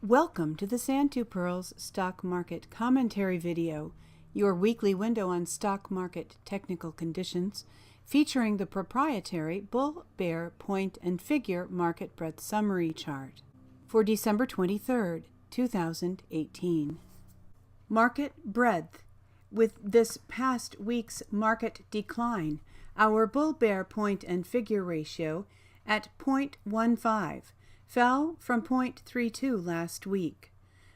Welcome to the Pirls Stock Market Commentary video, your weekly window on stock market technical conditions, featuring the proprietary bull, bear, point, and figure market breadth summary chart for December 23rd, 2018. Market breadth. With this past week's market decline, our bull-bear point and figure ratio at 0.15 fell from 0.32 last week.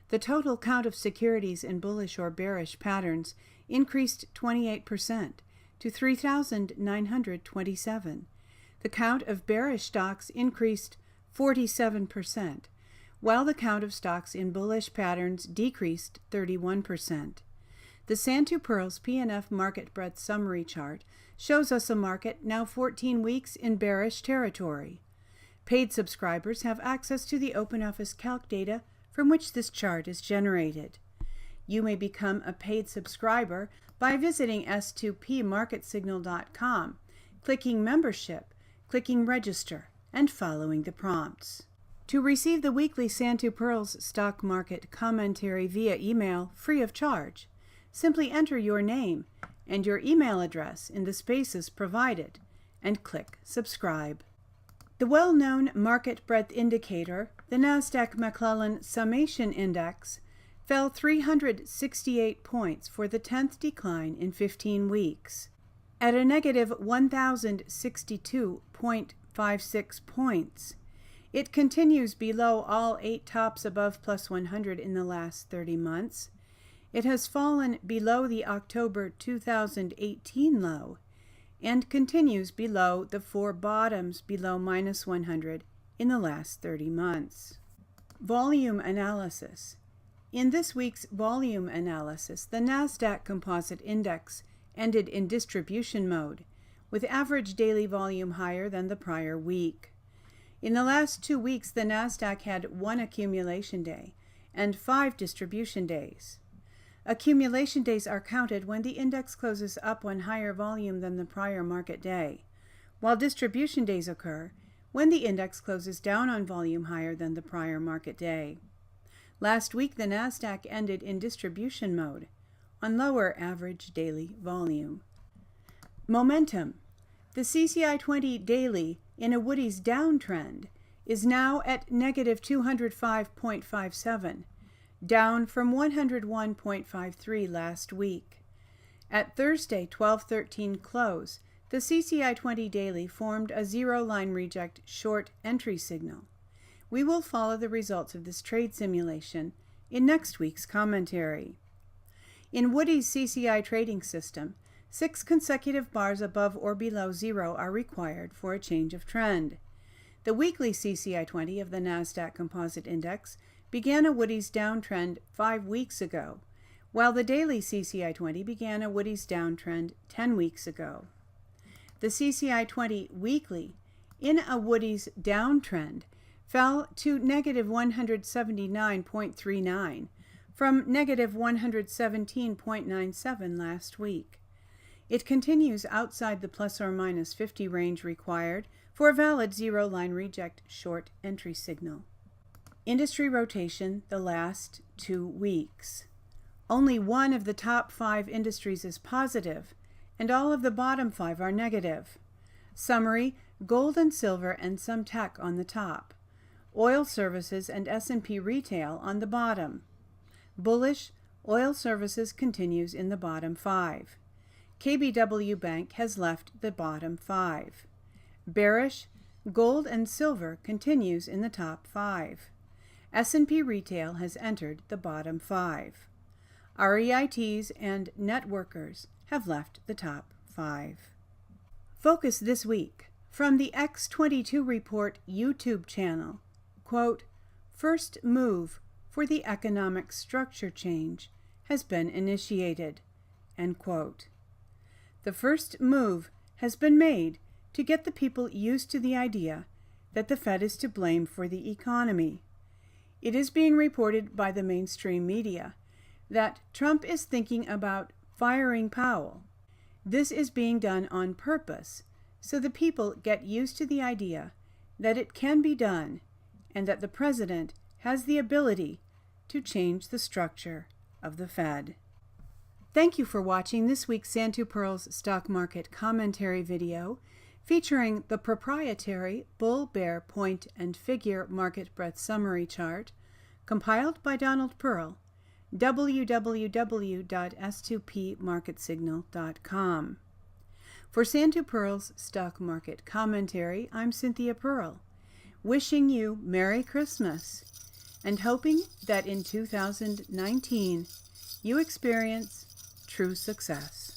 The total count of securities in bullish or bearish patterns increased 28% to 3,927. The count of bearish stocks increased 47%, while the count of stocks in bullish patterns decreased 31%. The Pirls P&F market breadth summary chart shows us a market now 14 weeks in bearish territory. Paid subscribers have access to the OpenOffice Calc data from which this chart is generated. You may become a paid subscriber by visiting s2pmarketsignal.com, clicking Membership, clicking Register, and following the prompts. To receive the weekly Pirls Stock Market Commentary via email free of charge, simply enter your name and your email address in the spaces provided and click Subscribe. The well-known market breadth indicator, the Nasdaq McClellan Summation Index, fell 368 points for the 10th decline in 15 weeks. At a negative 1,062.56 points, it continues below all 8 tops above plus 100 in the last 30 months. It has fallen below the October 2018 low and continues below the 4 bottoms below minus 100 in the last 30 months. Volume analysis. In this week's volume analysis, the Nasdaq Composite Index ended in distribution mode, with average daily volume higher than the prior week. In the last 2 weeks, the Nasdaq had 1 accumulation day and 5 distribution days. Accumulation days are counted when the index closes up on higher volume than the prior market day, while distribution days occur when the index closes down on volume higher than the prior market day. Last week, the Nasdaq ended in distribution mode on lower average daily volume. Momentum. The CCI 20 daily in a Woody's downtrend is now at negative 205.57. down from 101.53 last week. At Thursday 12/13 close, the CCI 20 daily formed a zero-line reject short entry signal. We will follow the results of this trade simulation in next week's commentary. In Woody's CCI trading system, 6 consecutive bars above or below zero are required for a change of trend. The weekly CCI 20 of the Nasdaq Composite Index began a Woody's downtrend 5 weeks ago, while the daily CCI 20 began a Woody's downtrend 10 weeks ago. The CCI 20 weekly in a Woody's downtrend fell to negative 179.39 from negative 117.97 last week. It continues outside the plus or minus 50 range required for a valid zero-line reject short entry signal. Industry rotation the last 2 weeks. Only one of the top 5 industries is positive, and all of the bottom 5 are negative. Summary: gold and silver and some tech on the top. Oil services and S&P retail on the bottom. Bullish: oil services continues in the bottom 5. KBW Bank has left the bottom 5. Bearish: gold and silver continues in the top 5. S&P Retail has entered the bottom 5. REITs and networkers have left the top 5. Focus this week from the X22 Report YouTube channel. Quote, "First move for the economic structure change has been initiated." End quote. The first move has been made to get the people used to the idea that the Fed is to blame for the economy. It is being reported by the mainstream media that Trump is thinking about firing Powell. This is being done on purpose so the people get used to the idea that it can be done and that the president has the ability to change the structure of the Fed. Thank you for watching this week's Santu Pirls Stock Market Commentary video featuring the proprietary Bull Bear Point and Figure Market Breadth Summary Chart compiled by Donald Pirl, www.s2pmarketsignal.com. For Santu Pirls Stock Market Commentary, I'm Cynthia Pirl, wishing you Merry Christmas and hoping that in 2019 you experience true success.